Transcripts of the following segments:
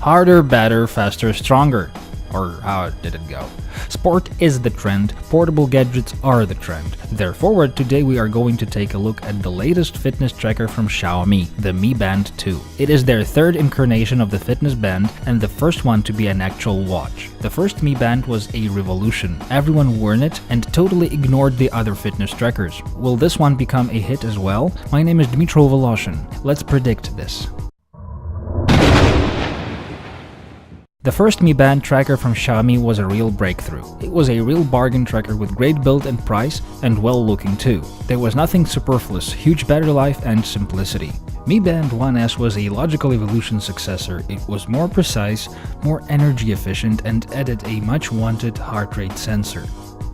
Harder, better, faster, stronger. Or how did it go? Sport is the trend, portable gadgets are the trend. Therefore, today we are going to take a look at the latest fitness tracker from Xiaomi, the Mi Band-2. It is their third incarnation of the fitness band and the first one to be an actual watch. The first Mi Band was a revolution. Everyone wore it and totally ignored the other fitness trackers. Will this one become a hit as well? My name is Dmitry Voloshin. Let's predict this. The first Mi Band tracker from Xiaomi was a real breakthrough. It was a real bargain tracker with great build and price, and well looking too. There was nothing superfluous, huge battery life and simplicity. Mi Band 1S was a logical evolution successor. It was more precise, more energy efficient, and added a much wanted heart rate sensor.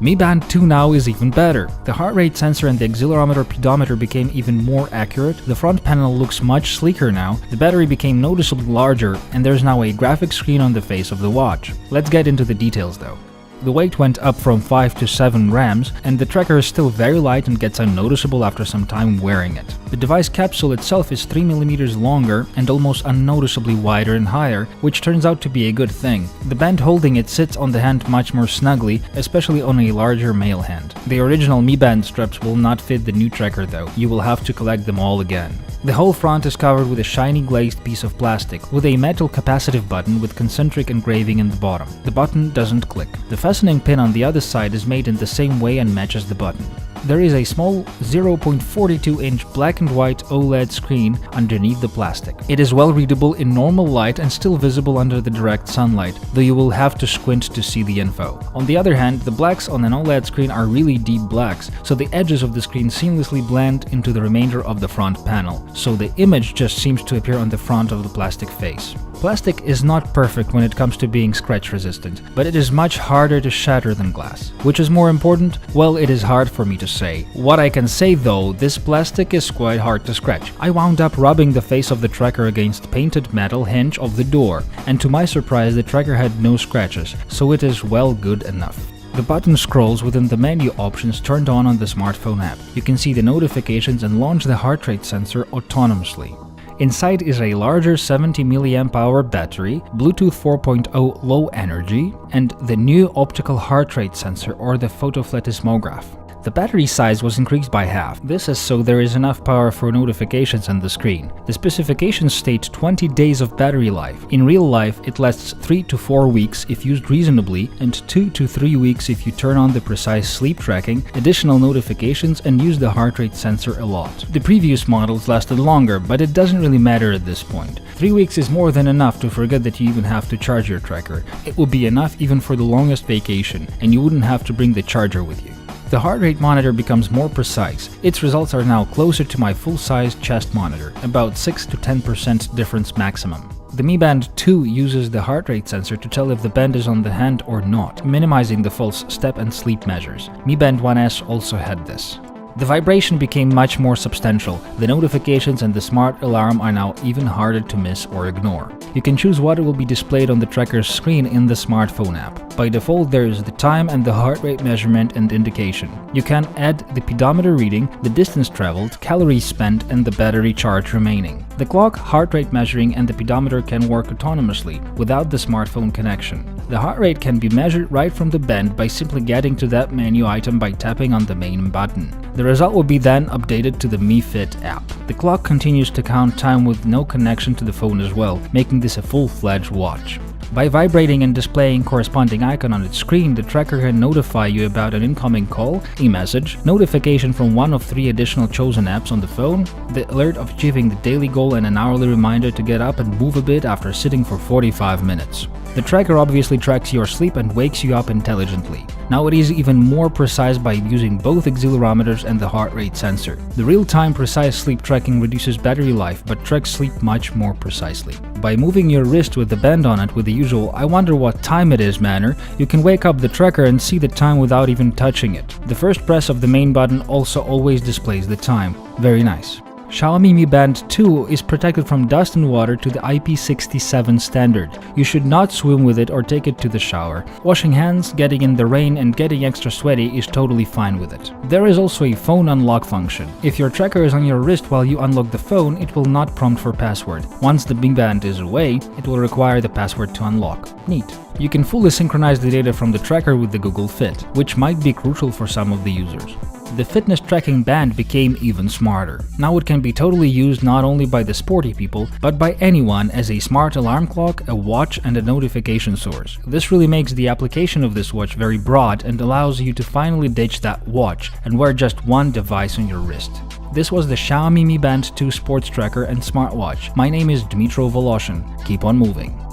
Mi Band 2 now is even better. The heart rate sensor and the accelerometer pedometer became even more accurate, the front panel looks much sleeker now, the battery became noticeably larger, and there's now a graphic screen on the face of the watch. Let's get into the details though. The weight went up from 5 to 7 grams, and the tracker is still very light and gets unnoticeable after some time wearing it. The device capsule itself is 3 mm longer and almost unnoticeably wider and higher, which turns out to be a good thing. The band holding it sits on the hand much more snugly, especially on a larger male hand. The original Mi Band straps will not fit the new tracker though, you will have to collect them all again. The whole front is covered with a shiny glazed piece of plastic, with a metal capacitive button with concentric engraving in the bottom. The button doesn't click. The fastening pin on the other side is made in the same way and matches the button. There is a small 0.42-inch black and white OLED screen underneath the plastic. It is well readable in normal light and still visible under the direct sunlight, though you will have to squint to see the info. On the other hand, the blacks on an OLED screen are really deep blacks, so the edges of the screen seamlessly blend into the remainder of the front panel, so the image just seems to appear on the front of the plastic face. Plastic is not perfect when it comes to being scratch resistant, but it is much harder to shatter than glass. Which is more important? Well, it is hard for me to say. What I can say though, this plastic is quite hard to scratch. I wound up rubbing the face of the tracker against painted metal hinge of the door, and to my surprise the tracker had no scratches, so it is well good enough. The button scrolls within the menu options turned on the smartphone app. You can see the notifications and launch the heart rate sensor autonomously. Inside is a larger 70 mAh battery, Bluetooth 4.0 low energy, and the new optical heart rate sensor or the photophletismograph. The battery size was increased by half. This is so there is enough power for notifications on the screen. The specifications state 20 days of battery life. In real life, it lasts 3 to 4 weeks if used reasonably and 2 to 3 weeks if you turn on the precise sleep tracking, additional notifications and use the heart rate sensor a lot. The previous models lasted longer, but it doesn't really matter at this point. 3 weeks is more than enough to forget that you even have to charge your tracker. It will be enough even for the longest vacation, and you wouldn't have to bring the charger with you. The heart rate monitor becomes more precise. Its results are now closer to my full-size chest monitor, about 6 to 10% difference maximum. The Mi Band 2 uses the heart rate sensor to tell if the band is on the hand or not, minimizing the false step and sleep measures. Mi Band 1S also had this. The vibration became much more substantial. The notifications and the smart alarm are now even harder to miss or ignore. You can choose what will be displayed on the tracker's screen in the smartphone app. By default, there is the time and the heart rate measurement and indication. You can add the pedometer reading, the distance traveled, calories spent, and the battery charge remaining. The clock, heart rate measuring, and the pedometer can work autonomously, without the smartphone connection. The heart rate can be measured right from the band by simply getting to that menu item by tapping on the main button. The result will be then updated to the Mi Fit app. The clock continues to count time with no connection to the phone as well, making this a full-fledged watch. By vibrating and displaying corresponding icon on its screen, the tracker can notify you about an incoming call, a message, notification from one of 3 additional chosen apps on the phone, the alert of achieving the daily goal and an hourly reminder to get up and move a bit after sitting for 45 minutes. The tracker obviously tracks your sleep and wakes you up intelligently. Now it is even more precise by using both accelerometers and the heart rate sensor. The real-time precise sleep tracking reduces battery life but tracks sleep much more precisely. By moving your wrist with the band on it with the usual "I wonder what time it is" manner, you can wake up the tracker and see the time without even touching it. The first press of the main button also always displays the time. Very nice. Xiaomi Mi Band-2 is protected from dust and water to the IP67 standard. You should not swim with it or take it to the shower. Washing hands, getting in the rain and getting extra sweaty is totally fine with it. There is also a phone unlock function. If your tracker is on your wrist while you unlock the phone, it will not prompt for password. Once the Mi Band is away, it will require the password to unlock. Neat. You can fully synchronize the data from the tracker with the Google Fit, which might be crucial for some of the users. The fitness tracking band became even smarter. Now it can be totally used not only by the sporty people, but by anyone as a smart alarm clock, a watch and a notification source. This really makes the application of this watch very broad and allows you to finally ditch that watch and wear just one device on your wrist. This was the Xiaomi Mi Band 2 sports tracker and smartwatch. My name is Dmitro Voloshin. Keep on moving.